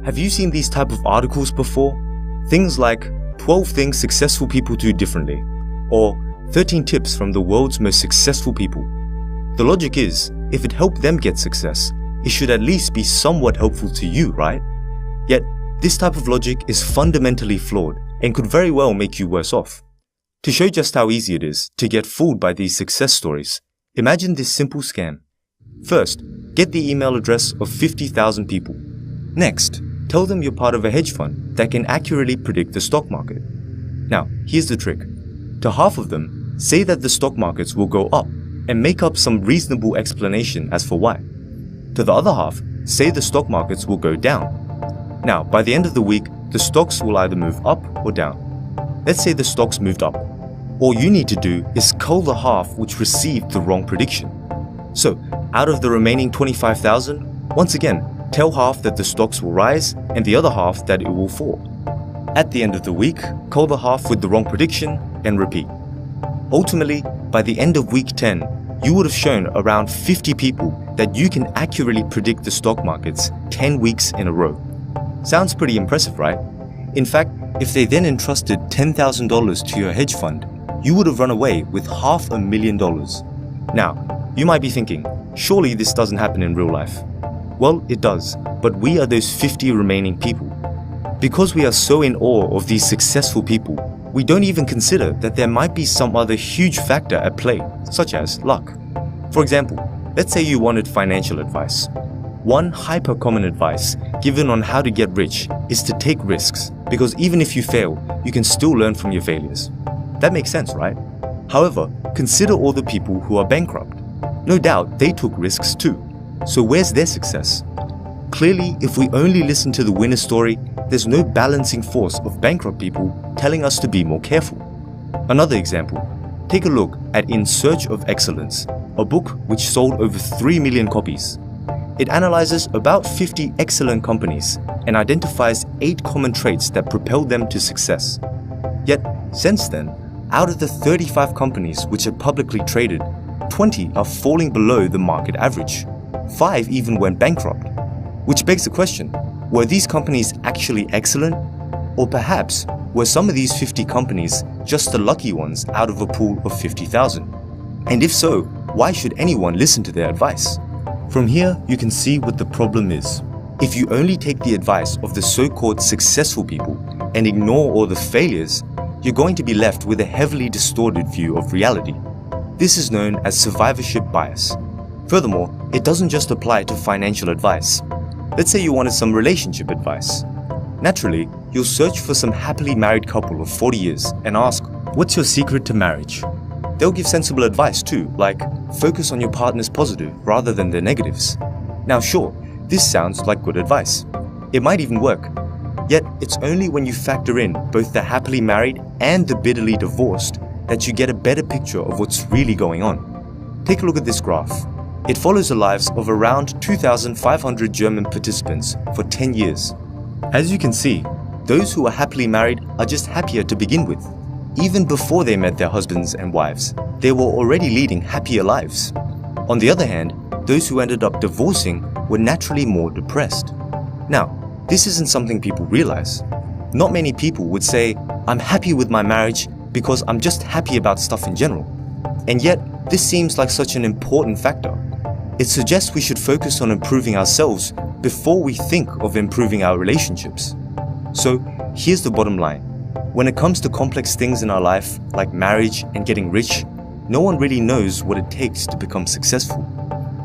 Have you seen these type of articles before? Things like 12 things successful people do differently, or 13 tips from the world's most successful people. The logic is, if it helped them get success, it should at least be somewhat helpful to you, right? Yet, this type of logic is fundamentally flawed and could very well make you worse off. To show just how easy it is to get fooled by these success stories, imagine this simple scam. First, get the email address of 50,000 people. Next, tell them you're part of a hedge fund that can accurately predict the stock market. Now, here's the trick. To half of them, say that the stock markets will go up and make up some reasonable explanation as for why. To the other half, say the stock markets will go down. Now, by the end of the week, the stocks will either move up or down. Let's say the stocks moved up. All you need to do is cull the half which received the wrong prediction. So, out of the remaining 25,000, once again, tell half that the stocks will rise and the other half that it will fall. At the end of the week, cull the half with the wrong prediction and repeat. Ultimately, by the end of week 10, you would have shown around 50 people that you can accurately predict the stock markets 10 weeks in a row. Sounds pretty impressive, right? In fact, if they then entrusted $10,000 to your hedge fund, you would have run away with $500,000. Now, you might be thinking, surely this doesn't happen in real life. Well, it does, but we are those 50 remaining people. Because we are so in awe of these successful people, we don't even consider that there might be some other huge factor at play, such as luck. For example, let's say you wanted financial advice. One hyper-common advice given on how to get rich is to take risks, because even if you fail, you can still learn from your failures. That makes sense, right? However, consider all the people who are bankrupt. No doubt they took risks too. So where's their success? Clearly, if we only listen to the winner story, there's no balancing force of bankrupt people telling us to be more careful. Another example, take a look at In Search of Excellence, a book which sold over 3 million copies. It analyzes about 50 excellent companies and identifies 8 common traits that propelled them to success. Yet, since then, out of the 35 companies which are publicly traded, 20 are falling below the market average. 5 even went bankrupt. Which begs the question, were these companies actually excellent? Or perhaps, were some of these 50 companies just the lucky ones out of a pool of 50,000? And if so, why should anyone listen to their advice? From here, you can see what the problem is. If you only take the advice of the so-called successful people and ignore all the failures, you're going to be left with a heavily distorted view of reality. This is known as survivorship bias. Furthermore, it doesn't just apply to financial advice. Let's say you wanted some relationship advice. Naturally, you'll search for some happily married couple of 40 years and ask, what's your secret to marriage? They'll give sensible advice too, like focus on your partner's positive rather than their negatives. Now sure, this sounds like good advice. It might even work. Yet, it's only when you factor in both the happily married and the bitterly divorced that you get a better picture of what's really going on. Take a look at this graph. It follows the lives of around 2,500 German participants for 10 years. As you can see, those who are happily married are just happier to begin with. Even before they met their husbands and wives, they were already leading happier lives. On the other hand, those who ended up divorcing were naturally more depressed. Now, this isn't something people realize. Not many people would say, I'm happy with my marriage because I'm just happy about stuff in general. And yet, this seems like such an important factor. It suggests we should focus on improving ourselves before we think of improving our relationships. So, here's the bottom line. When it comes to complex things in our life, like marriage and getting rich, no one really knows what it takes to become successful.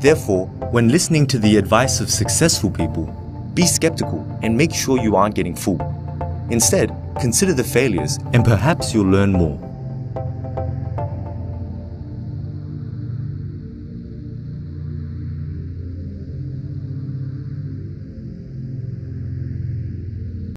Therefore, when listening to the advice of successful people, be skeptical and make sure you aren't getting fooled. Instead, consider the failures and perhaps you'll learn more.